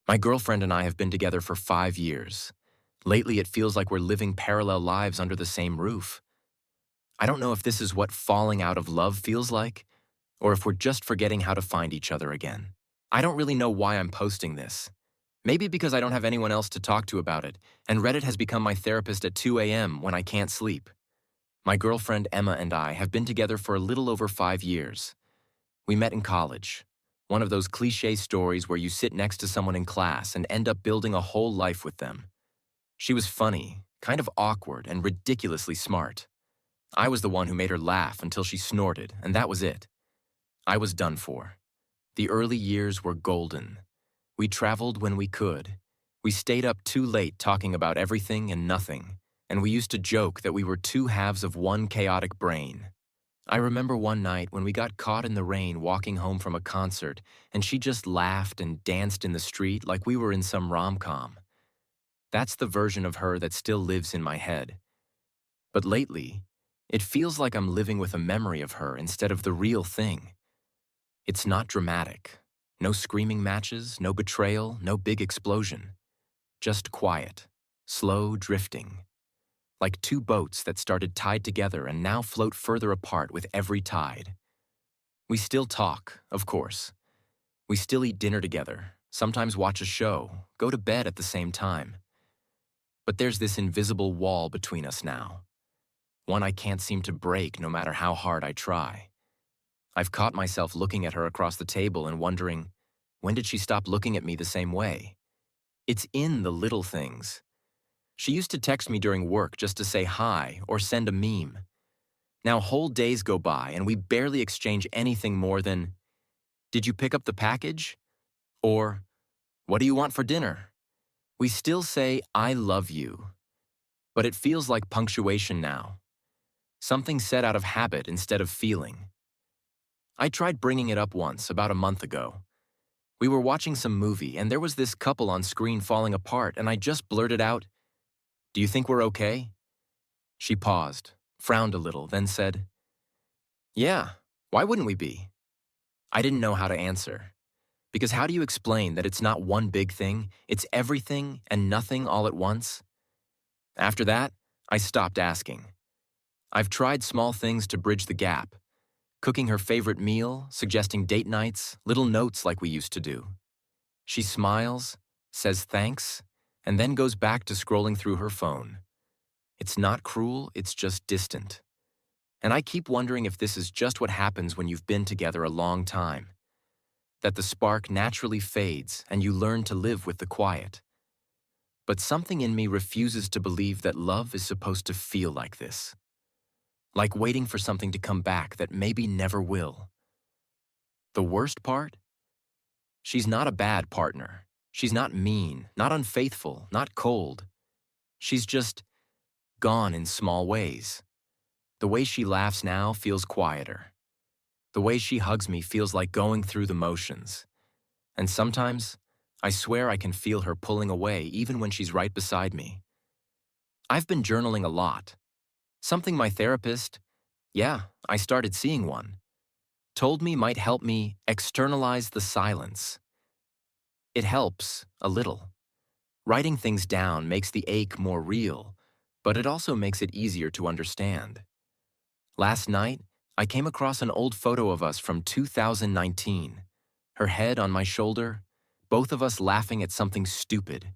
My girlfriend and I have been together for 5 years. Lately, it feels like we're living parallel lives under the same roof. I don't know if this is what falling out of love feels like, or if we're just forgetting how to find each other again. I don't really know why I'm posting this. Maybe because I don't have anyone else to talk to about it, and Reddit has become my therapist at 2 a.m. when I can't sleep. My girlfriend Emma and I have been together for a little over 5 years. We met in college. One of those cliche stories where you sit next to someone in class and end up building a whole life with them. She was funny, kind of awkward, and ridiculously smart. I was the one who made her laugh until she snorted, and that was it. I was done for. The early years were golden. We traveled when we could. We stayed up too late talking about everything and nothing, and we used to joke that we were two halves of one chaotic brain. I remember one night when we got caught in the rain walking home from a concert, and she just laughed and danced in the street like we were in some rom-com. That's the version of her that still lives in my head. But lately, it feels like I'm living with a memory of her instead of the real thing. It's not dramatic. No screaming matches, no betrayal, no big explosion. Just quiet, slow drifting. Like two boats that started tied together and now float further apart with every tide. We still talk, of course. We still eat dinner together, sometimes watch a show, go to bed at the same time. But there's this invisible wall between us now. One I can't seem to break no matter how hard I try. I've caught myself looking at her across the table and wondering, when did she stop looking at me the same way? It's in the little things. She used to text me during work just to say hi or send a meme. Now whole days go by and we barely exchange anything more than, "Did you pick up the package?" Or, "What do you want for dinner?" We still say, "I love you." But it feels like punctuation now. Something said out of habit instead of feeling. I tried bringing it up once, about a month ago. We were watching some movie and there was this couple on screen falling apart and I just blurted out, "Do you think we're okay?" She paused, frowned a little, then said, "Yeah, why wouldn't we be?" I didn't know how to answer. Because how do you explain that it's not one big thing, it's everything and nothing all at once? After that, I stopped asking. I've tried small things to bridge the gap. Cooking her favorite meal, suggesting date nights, little notes like we used to do. She smiles, says thanks, and then goes back to scrolling through her phone. It's not cruel, it's just distant. And I keep wondering if this is just what happens when you've been together a long time. That the spark naturally fades and you learn to live with the quiet. But something in me refuses to believe that love is supposed to feel like this. Like waiting for something to come back that maybe never will. The worst part? She's not a bad partner. She's not mean, not unfaithful, not cold. She's just gone in small ways. The way she laughs now feels quieter. The way she hugs me feels like going through the motions. And sometimes, I swear I can feel her pulling away even when she's right beside me. I've been journaling a lot. Something my therapist, yeah, I started seeing one, told me might help me externalize the silence. It helps, a little. Writing things down makes the ache more real, but it also makes it easier to understand. Last night, I came across an old photo of us from 2019. Her head on my shoulder, both of us laughing at something stupid.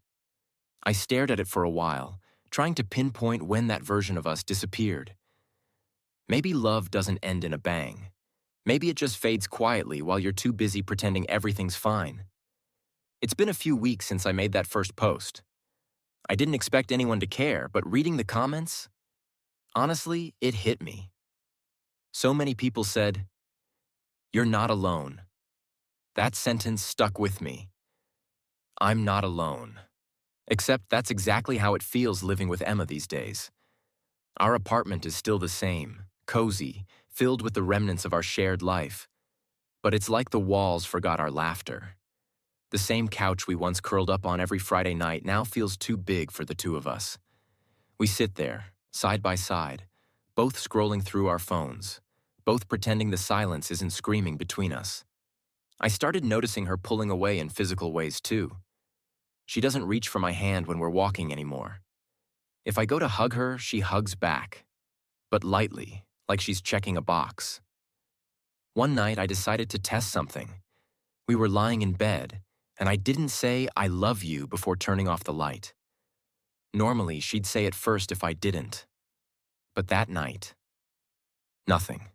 I stared at it for a while, trying to pinpoint when that version of us disappeared. Maybe love doesn't end in a bang. Maybe it just fades quietly while you're too busy pretending everything's fine. It's been a few weeks since I made that first post. I didn't expect anyone to care, but reading the comments, honestly, it hit me. So many people said, "You're not alone." That sentence stuck with me. I'm not alone. Except that's exactly how it feels living with Emma these days. Our apartment is still the same, cozy, filled with the remnants of our shared life. But it's like the walls forgot our laughter. The same couch we once curled up on every Friday night now feels too big for the two of us. We sit there, side by side, both scrolling through our phones, both pretending the silence isn't screaming between us. I started noticing her pulling away in physical ways too. She doesn't reach for my hand when we're walking anymore. If I go to hug her, she hugs back, but lightly, like she's checking a box. One night, I decided to test something. We were lying in bed, and I didn't say, "I love you," before turning off the light. Normally, she'd say it first if I didn't. But that night, nothing.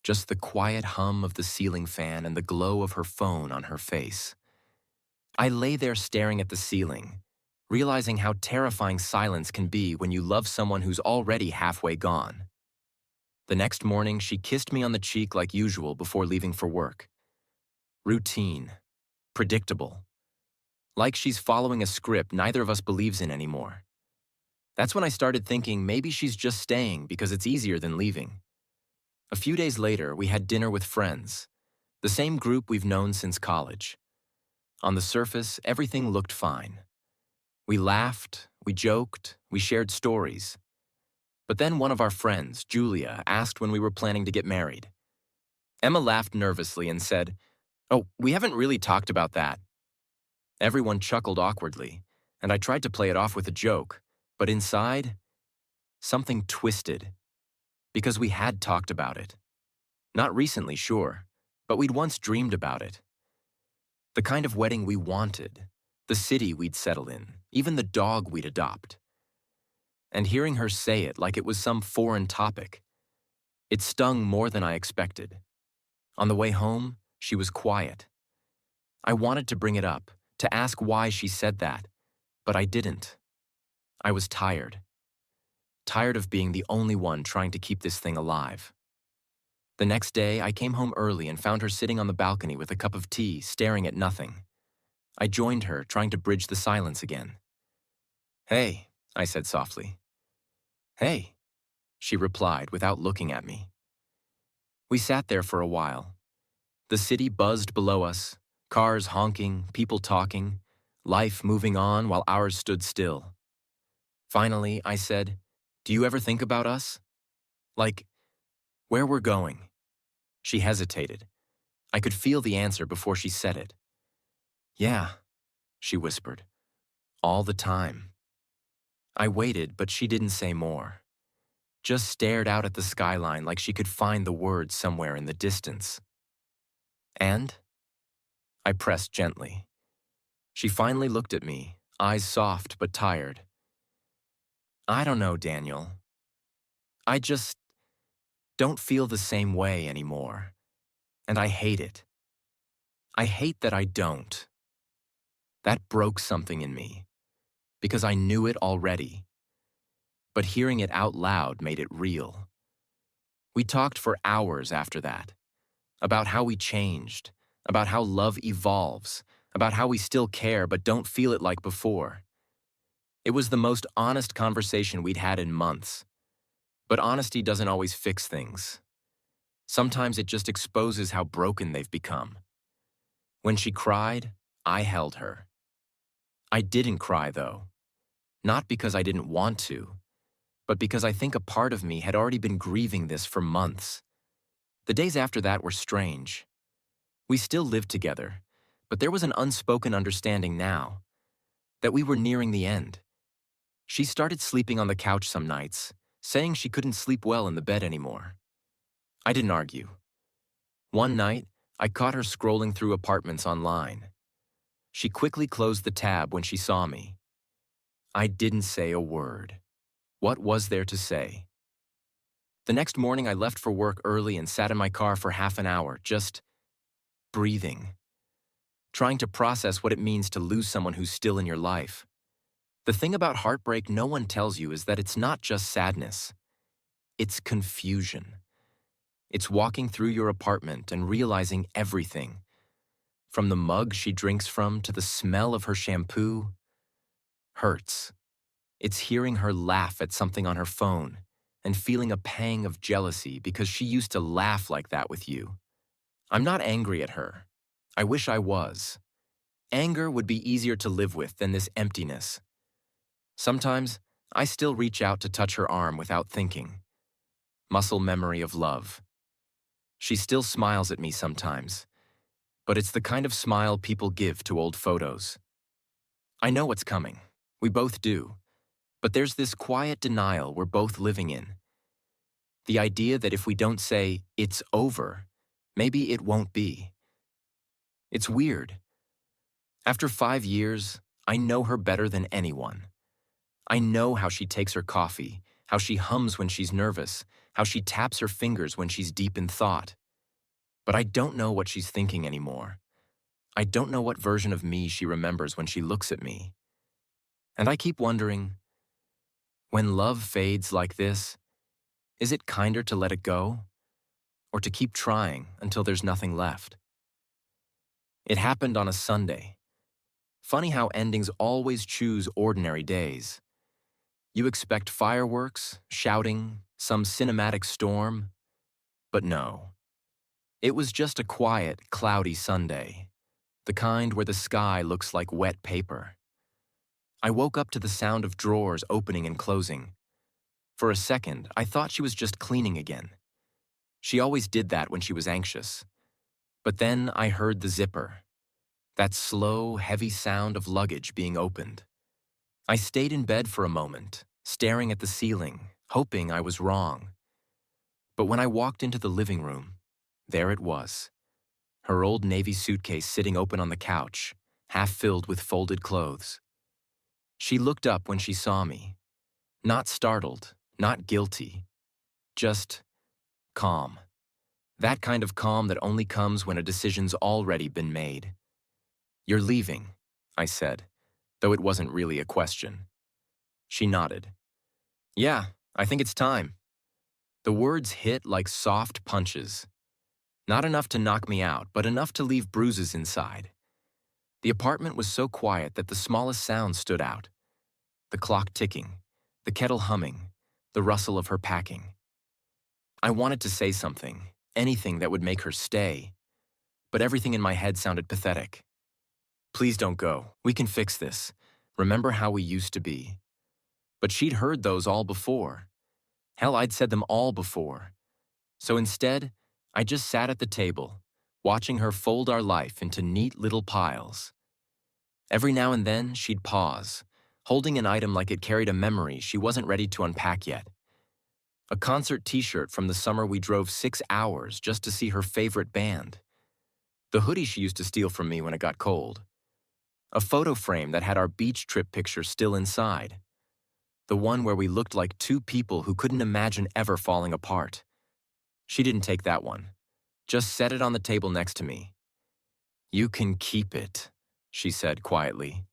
Just the quiet hum of the ceiling fan and the glow of her phone on her face. I lay there staring at the ceiling, realizing how terrifying silence can be when you love someone who's already halfway gone. The next morning, she kissed me on the cheek like usual before leaving for work. Routine. Predictable. Like she's following a script neither of us believes in anymore. That's when I started thinking maybe she's just staying because it's easier than leaving. A few days later, we had dinner with friends, the same group we've known since college. On the surface, everything looked fine. We laughed, we joked, we shared stories. But then one of our friends, Julia, asked when we were planning to get married. Emma laughed nervously and said, "Oh, we haven't really talked about that." Everyone chuckled awkwardly, and I tried to play it off with a joke, but inside, something twisted. Because we had talked about it. Not recently, sure, but we'd once dreamed about it. The kind of wedding we wanted, the city we'd settle in, even the dog we'd adopt. And hearing her say it like it was some foreign topic, it stung more than I expected. On the way home, she was quiet. I wanted to bring it up, to ask why she said that, but I didn't. I was tired. Tired of being the only one trying to keep this thing alive. The next day, I came home early and found her sitting on the balcony with a cup of tea, staring at nothing. I joined her, trying to bridge the silence again. "Hey," I said softly. "Hey," she replied without looking at me. We sat there for a while. The city buzzed below us, cars honking, people talking, life moving on while ours stood still. Finally, I said, "Do you ever think about us? Like, where we're going?" She hesitated. I could feel the answer before she said it. "Yeah," she whispered. "All the time." I waited, but she didn't say more. Just stared out at the skyline like she could find the words somewhere in the distance. "And?" I pressed gently. She finally looked at me, eyes soft but tired. "I don't know, Daniel. I just don't feel the same way anymore. And I hate it. I hate that I don't." That broke something in me, because I knew it already. But hearing it out loud made it real. We talked for hours after that, about how we changed, about how love evolves, about how we still care but don't feel it like before. It was the most honest conversation we'd had in months. But honesty doesn't always fix things. Sometimes it just exposes how broken they've become. When she cried, I held her. I didn't cry, though. Not because I didn't want to, but because I think a part of me had already been grieving this for months. The days after that were strange. We still lived together, but there was an unspoken understanding now that we were nearing the end. She started sleeping on the couch some nights, saying she couldn't sleep well in the bed anymore. I didn't argue. One night, I caught her scrolling through apartments online. She quickly closed the tab when she saw me. I didn't say a word. What was there to say? The next morning, I left for work early and sat in my car for half an hour, just breathing, trying to process what it means to lose someone who's still in your life. The thing about heartbreak no one tells you is that it's not just sadness. It's confusion. It's walking through your apartment and realizing everything, from the mug she drinks from to the smell of her shampoo, hurts. It's hearing her laugh at something on her phone and feeling a pang of jealousy because she used to laugh like that with you. I'm not angry at her. I wish I was. Anger would be easier to live with than this emptiness. Sometimes, I still reach out to touch her arm without thinking. Muscle memory of love. She still smiles at me sometimes, but it's the kind of smile people give to old photos. I know what's coming. We both do. But there's this quiet denial we're both living in. The idea that if we don't say, it's over, maybe it won't be. It's weird. After 5 years, I know her better than anyone. I know how she takes her coffee, how she hums when she's nervous, how she taps her fingers when she's deep in thought. But I don't know what she's thinking anymore. I don't know what version of me she remembers when she looks at me. And I keep wondering, when love fades like this, is it kinder to let it go? Or to keep trying until there's nothing left? It happened on a Sunday. Funny how endings always choose ordinary days. You expect fireworks, shouting, some cinematic storm. But no. It was just a quiet, cloudy Sunday. The kind where the sky looks like wet paper. I woke up to the sound of drawers opening and closing. For a second, I thought she was just cleaning again. She always did that when she was anxious. But then I heard the zipper. That slow, heavy sound of luggage being opened. I stayed in bed for a moment, staring at the ceiling, hoping I was wrong. But when I walked into the living room, there it was. Her old navy suitcase sitting open on the couch, half filled with folded clothes. She looked up when she saw me. Not startled, not guilty. Just calm. That kind of calm that only comes when a decision's already been made. "You're leaving," I said, though it wasn't really a question. She nodded. "Yeah, I think it's time." The words hit like soft punches. Not enough to knock me out, but enough to leave bruises inside. The apartment was so quiet that the smallest sound stood out. The clock ticking, the kettle humming, the rustle of her packing. I wanted to say something, anything that would make her stay, but everything in my head sounded pathetic. "Please don't go. We can fix this. Remember how we used to be." But she'd heard those all before. Hell, I'd said them all before. So instead, I just sat at the table, watching her fold our life into neat little piles. Every now and then, she'd pause, holding an item like it carried a memory she wasn't ready to unpack yet. A concert t-shirt from the summer we drove 6 hours just to see her favorite band. The hoodie she used to steal from me when it got cold. A photo frame that had our beach trip picture still inside. The one where we looked like two people who couldn't imagine ever falling apart. She didn't take that one. Just set it on the table next to me. "You can keep it," she said quietly.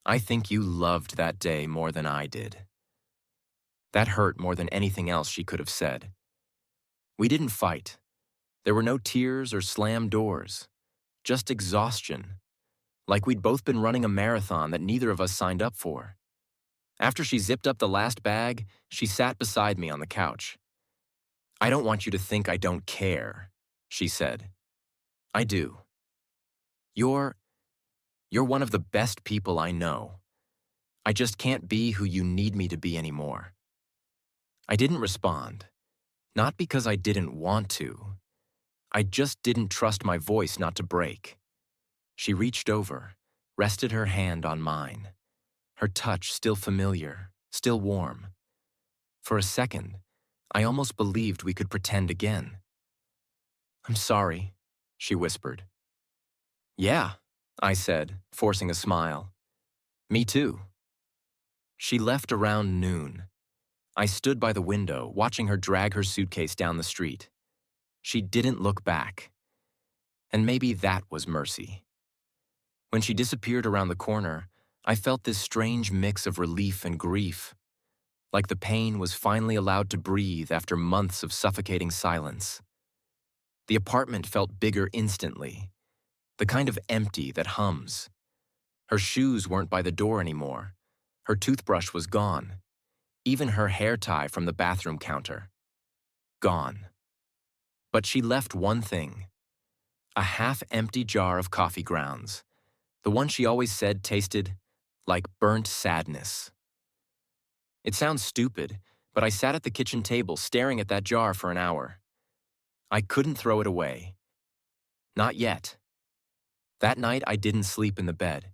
"I think you loved that day more than I did." That hurt more than anything else she could have said. We didn't fight. There were no tears or slammed doors. Just exhaustion. Like we'd both been running a marathon that neither of us signed up for. After she zipped up the last bag, she sat beside me on the couch. "I don't want you to think I don't care," she said. "I do. You're one of the best people I know. I just can't be who you need me to be anymore." I didn't respond. Not because I didn't want to. I just didn't trust my voice not to break. She reached over, rested her hand on mine. Her touch still familiar, still warm. For a second, I almost believed we could pretend again. "I'm sorry," she whispered. "Yeah," I said, forcing a smile. "Me too." She left around noon. I stood by the window, watching her drag her suitcase down the street. She didn't look back. And maybe that was mercy. When she disappeared around the corner, I felt this strange mix of relief and grief. Like the pain was finally allowed to breathe after months of suffocating silence. The apartment felt bigger instantly, the kind of empty that hums. Her shoes weren't by the door anymore. Her toothbrush was gone. Even her hair tie from the bathroom counter. Gone. But she left one thing. A half-empty jar of coffee grounds. The one she always said tasted like burnt sadness. It sounds stupid, but I sat at the kitchen table staring at that jar for an hour. I couldn't throw it away. Not yet. That night, I didn't sleep in the bed.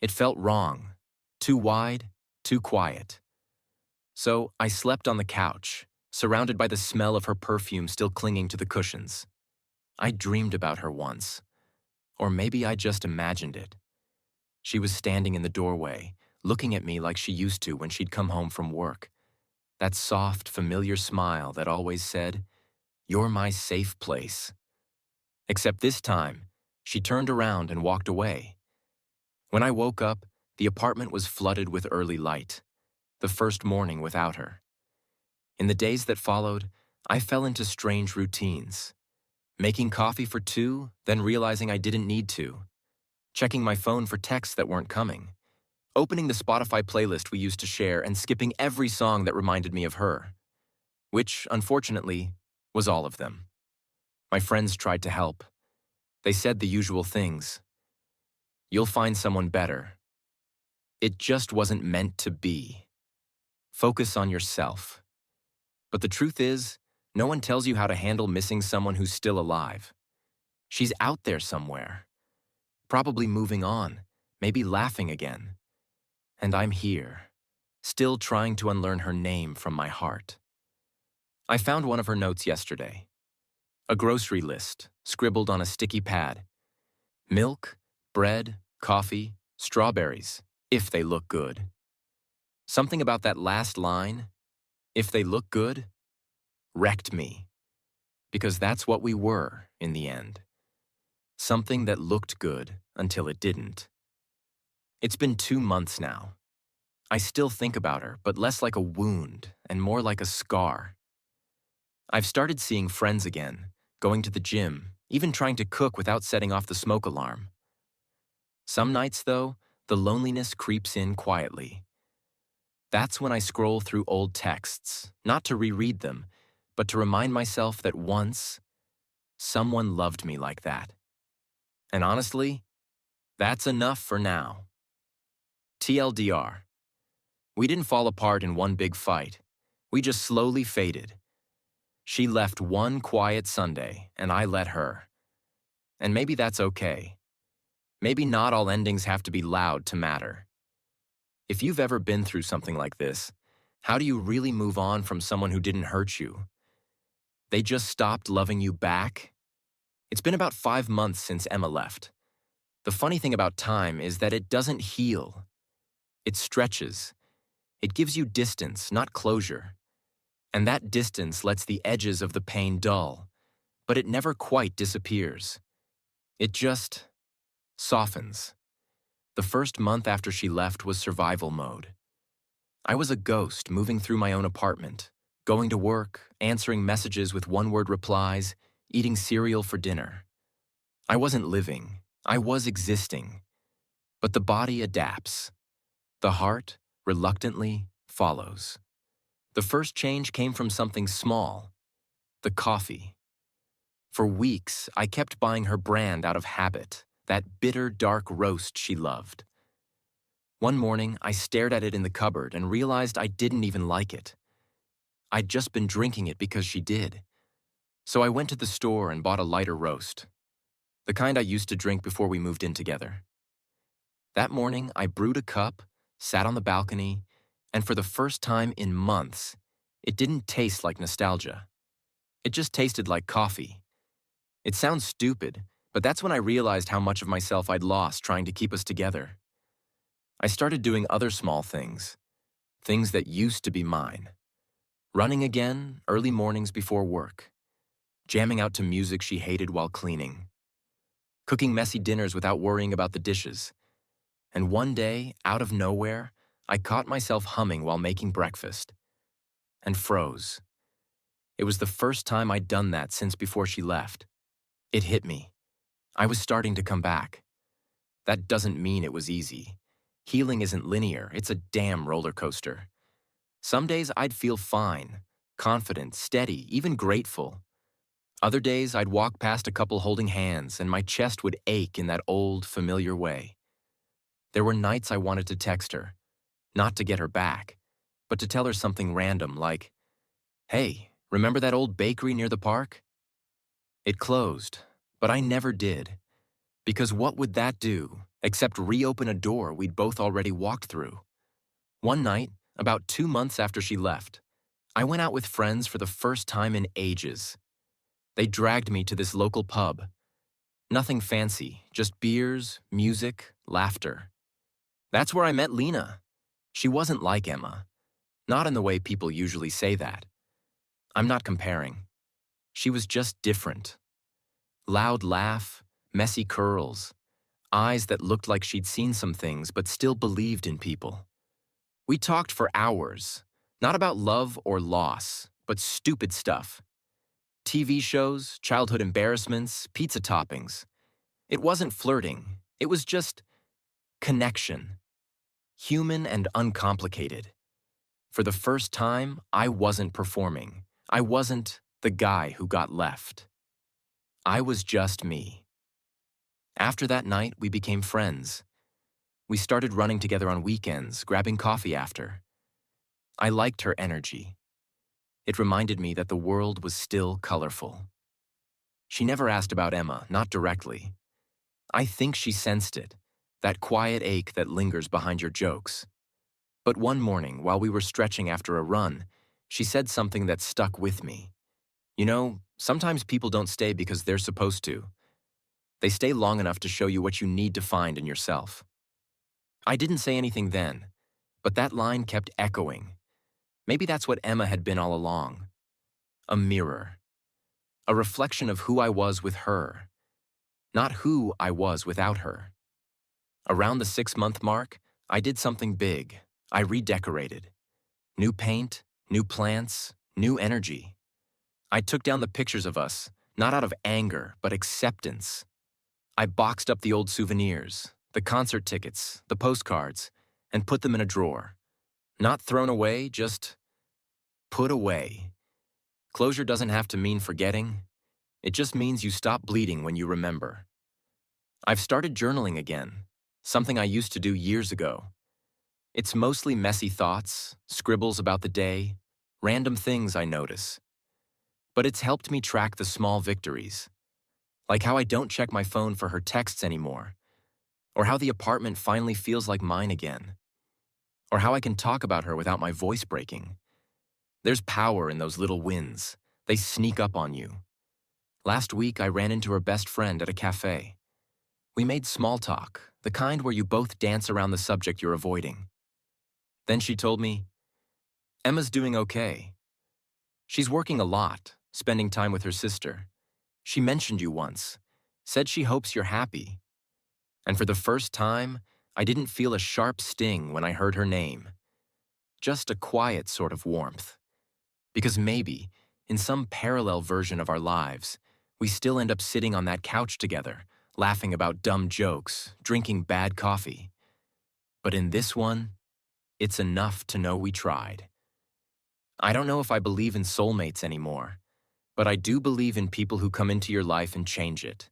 It felt wrong, too wide, too quiet. So I slept on the couch, surrounded by the smell of her perfume still clinging to the cushions. I dreamed about her once, or maybe I just imagined it. She was standing in the doorway, looking at me like she used to when she'd come home from work. That soft, familiar smile that always said, "You're my safe place." Except this time, she turned around and walked away. When I woke up, the apartment was flooded with early light, the first morning without her. In the days that followed, I fell into strange routines. Making coffee for two, then realizing I didn't need to. Checking my phone for texts that weren't coming. Opening the Spotify playlist we used to share and skipping every song that reminded me of her. Which, unfortunately, was all of them. My friends tried to help. They said the usual things. You'll find someone better. It just wasn't meant to be. Focus on yourself. But the truth is, no one tells you how to handle missing someone who's still alive. She's out there somewhere. Probably moving on, maybe laughing again. And I'm here, still trying to unlearn her name from my heart. I found one of her notes yesterday. A grocery list, scribbled on a sticky pad. Milk, bread, coffee, strawberries, if they look good. Something about that last line, if they look good, wrecked me. Because that's what we were in the end. Something that looked good until it didn't. It's been 2 months now. I still think about her, but less like a wound and more like a scar. I've started seeing friends again, going to the gym, even trying to cook without setting off the smoke alarm. Some nights, though, the loneliness creeps in quietly. That's when I scroll through old texts, not to reread them, but to remind myself that once, someone loved me like that. And honestly, that's enough for now. TLDR. We didn't fall apart in one big fight. We just slowly faded. She left one quiet Sunday, and I let her. And maybe that's okay. Maybe not all endings have to be loud to matter. If you've ever been through something like this, how do you really move on from someone who didn't hurt you? They just stopped loving you back? It's been about 5 months since Emma left. The funny thing about time is that it doesn't heal. It stretches. It gives you distance, not closure. And that distance lets the edges of the pain dull, but it never quite disappears. It just softens. The first month after she left was survival mode. I was a ghost moving through my own apartment, going to work, answering messages with one-word replies, eating cereal for dinner. I wasn't living, I was existing. But the body adapts. The heart, reluctantly, follows. The first change came from something small, the coffee. For weeks, I kept buying her brand out of habit, that bitter, dark roast she loved. One morning, I stared at it in the cupboard and realized I didn't even like it. I'd just been drinking it because she did. So I went to the store and bought a lighter roast, the kind I used to drink before we moved in together. That morning, I brewed a cup, sat on the balcony, and for the first time in months, it didn't taste like nostalgia. It just tasted like coffee. It sounds stupid, but that's when I realized how much of myself I'd lost trying to keep us together. I started doing other small things, things that used to be mine. Running again, early mornings before work. Jamming out to music she hated while cleaning. Cooking messy dinners without worrying about the dishes. And one day, out of nowhere, I caught myself humming while making breakfast. And froze. It was the first time I'd done that since before she left. It hit me. I was starting to come back. That doesn't mean it was easy. Healing isn't linear, it's a damn roller coaster. Some days I'd feel fine, confident, steady, even grateful. Other days I'd walk past a couple holding hands and my chest would ache in that old, familiar way. There were nights I wanted to text her, not to get her back, but to tell her something random like, "Hey, remember that old bakery near the park?" It closed, but I never did. Because what would that do? except reopen a door we'd both already walked through. One night, about 2 months after she left, I went out with friends for the first time in ages. They dragged me to this local pub. Nothing fancy, just beers, music, laughter. That's where I met Lena. She wasn't like Emma. Not in the way people usually say that. I'm not comparing. She was just different. Loud laugh, messy curls, eyes that looked like she'd seen some things but still believed in people. We talked for hours, not about love or loss, but stupid stuff. TV shows, childhood embarrassments, pizza toppings. It wasn't flirting. It was just connection. Human and uncomplicated. For the first time, I wasn't performing. I wasn't the guy who got left. I was just me. After that night, we became friends. We started running together on weekends, grabbing coffee after. I liked her energy. It reminded me that the world was still colorful. She never asked about Emma, not directly. I think she sensed it, that quiet ache that lingers behind your jokes. But one morning, while we were stretching after a run, she said something that stuck with me. You know, sometimes people don't stay because they're supposed to. They stay long enough to show you what you need to find in yourself. I didn't say anything then, but that line kept echoing. Maybe that's what Emma had been all along. A mirror. A reflection of who I was with her, not who I was without her. Around the 6-month mark, I did something big. I redecorated. New paint, new plants, new energy. I took down the pictures of us, not out of anger, but acceptance. I boxed up the old souvenirs, the concert tickets, the postcards, and put them in a drawer. Not thrown away, just put away. Closure doesn't have to mean forgetting. It just means you stop bleeding when you remember. I've started journaling again, something I used to do years ago. It's mostly messy thoughts, scribbles about the day, random things I notice. But it's helped me track the small victories, like how I don't check my phone for her texts anymore, or how the apartment finally feels like mine again, or how I can talk about her without my voice breaking. There's power in those little wins. They sneak up on you. Last week, I ran into her best friend at a cafe. We made small talk, the kind where you both dance around the subject you're avoiding. Then she told me, Emma's doing okay. She's working a lot, spending time with her sister. She mentioned you once, said she hopes you're happy. And for the first time, I didn't feel a sharp sting when I heard her name. Just a quiet sort of warmth. Because maybe, in some parallel version of our lives, we still end up sitting on that couch together, laughing about dumb jokes, drinking bad coffee. But in this one, it's enough to know we tried. I don't know if I believe in soulmates anymore, but I do believe in people who come into your life and change it,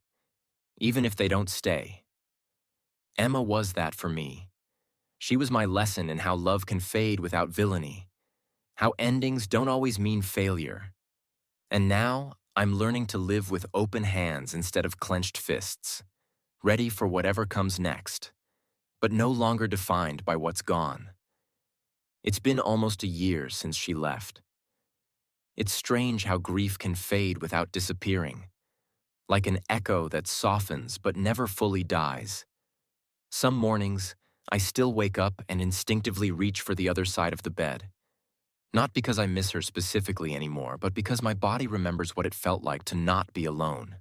even if they don't stay. Emma was that for me. She was my lesson in how love can fade without villainy, how endings don't always mean failure. And now, I'm learning to live with open hands instead of clenched fists, ready for whatever comes next, but no longer defined by what's gone. It's been almost a year since she left. It's strange how grief can fade without disappearing, like an echo that softens but never fully dies. Some mornings, I still wake up and instinctively reach for the other side of the bed. Not because I miss her specifically anymore, but because my body remembers what it felt like to not be alone.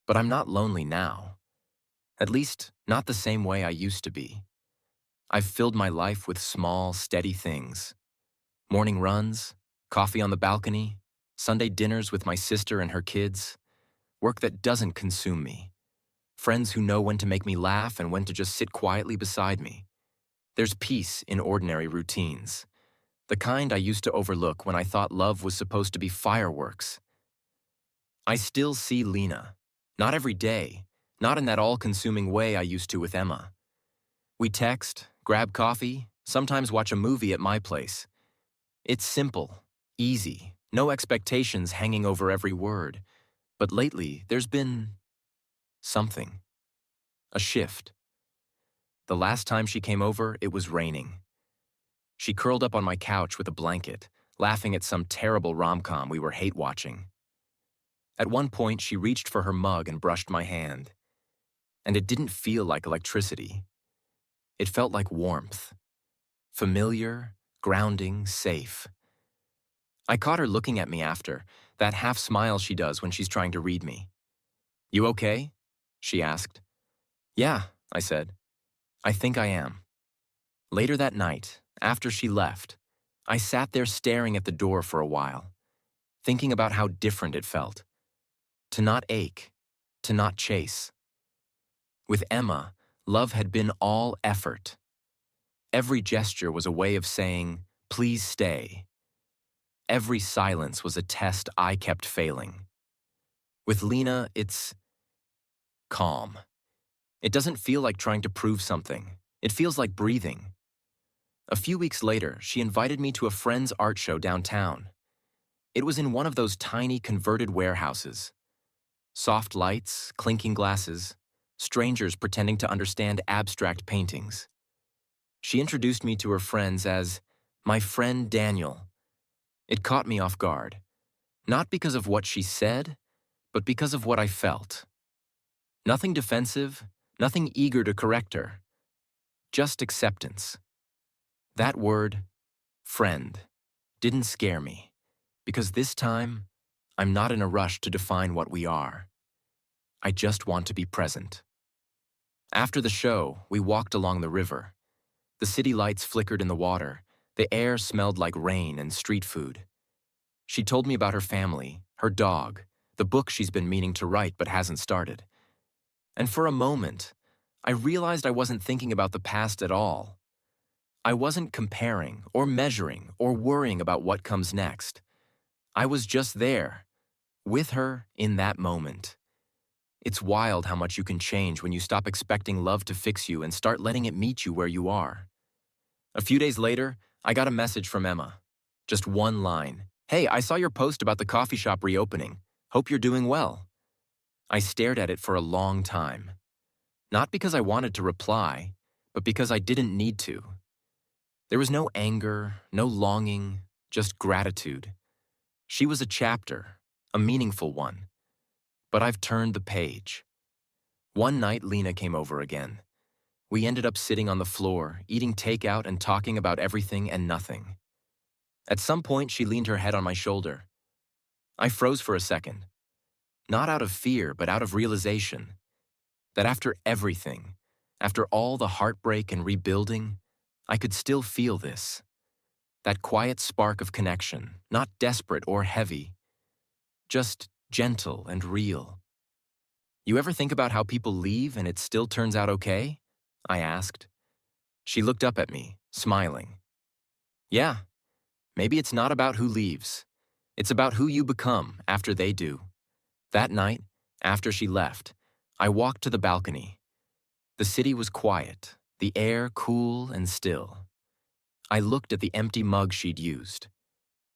But I'm not lonely now. At least, not the same way I used to be. I've filled my life with small, steady things. Morning runs, coffee on the balcony, Sunday dinners with my sister and her kids, work that doesn't consume me, friends who know when to make me laugh and when to just sit quietly beside me. There's peace in ordinary routines, the kind I used to overlook when I thought love was supposed to be fireworks. I still see Lena, not every day, not in that all-consuming way I used to with Emma. We text, grab coffee, sometimes watch a movie at my place. It's simple, easy, no expectations hanging over every word. But lately, there's been something. A shift. The last time she came over, it was raining. She curled up on my couch with a blanket, laughing at some terrible rom-com we were hate-watching. At one point, she reached for her mug and brushed my hand. And it didn't feel like electricity. It felt like warmth. Familiar, grounding, safe. I caught her looking at me after, that half smile she does when she's trying to read me. "You okay?" she asked. "Yeah," I said. "I think I am." Later that night, after she left, I sat there staring at the door for a while, thinking about how different it felt. To not ache, to not chase. With Emma, love had been all effort. Every gesture was a way of saying, "Please stay." Every silence was a test I kept failing. With Lena, it's calm. It doesn't feel like trying to prove something. It feels like breathing. A few weeks later, she invited me to a friend's art show downtown. It was in one of those tiny converted warehouses. Soft lights, clinking glasses, strangers pretending to understand abstract paintings. She introduced me to her friends as my friend Daniel. It caught me off guard, not because of what she said, but because of what I felt. Nothing defensive, nothing eager to correct her. Just acceptance. That word, friend, didn't scare me, because this time, I'm not in a rush to define what we are. I just want to be present. After the show, we walked along the river. The city lights flickered in the water. The air smelled like rain and street food. She told me about her family, her dog, the book she's been meaning to write but hasn't started. And for a moment, I realized I wasn't thinking about the past at all. I wasn't comparing or measuring or worrying about what comes next. I was just there, with her in that moment. It's wild how much you can change when you stop expecting love to fix you and start letting it meet you where you are. A few days later, I got a message from Emma. Just one line. "Hey, I saw your post about the coffee shop reopening. Hope you're doing well." I stared at it for a long time. Not because I wanted to reply, but because I didn't need to. There was no anger, no longing, just gratitude. She was a chapter, a meaningful one. But I've turned the page. One night, Lena came over again. We ended up sitting on the floor, eating takeout and talking about everything and nothing. At some point, she leaned her head on my shoulder. I froze for a second. Not out of fear, but out of realization. That after everything, after all the heartbreak and rebuilding, I could still feel this. That quiet spark of connection, not desperate or heavy. Just gentle and real. "You ever think about how people leave and it still turns out okay?" I asked. She looked up at me, smiling. "Yeah, maybe it's not about who leaves. It's about who you become after they do." That night, after she left, I walked to the balcony. The city was quiet, the air cool and still. I looked at the empty mug she'd used,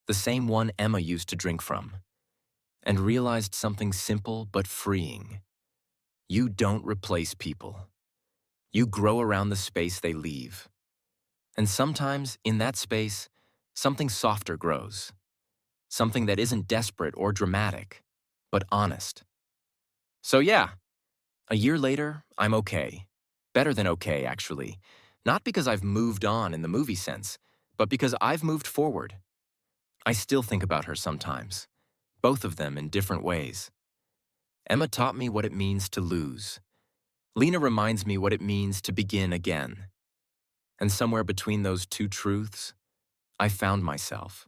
the same one Emma used to drink from, and realized something simple but freeing. You don't replace people. You grow around the space they leave. And sometimes, in that space, something softer grows. Something that isn't desperate or dramatic, but honest. So yeah, a year later, I'm okay. Better than okay, actually. Not because I've moved on in the movie sense, but because I've moved forward. I still think about her sometimes, both of them in different ways. Emma taught me what it means to lose. Lena reminds me what it means to begin again. And somewhere between those two truths, I found myself.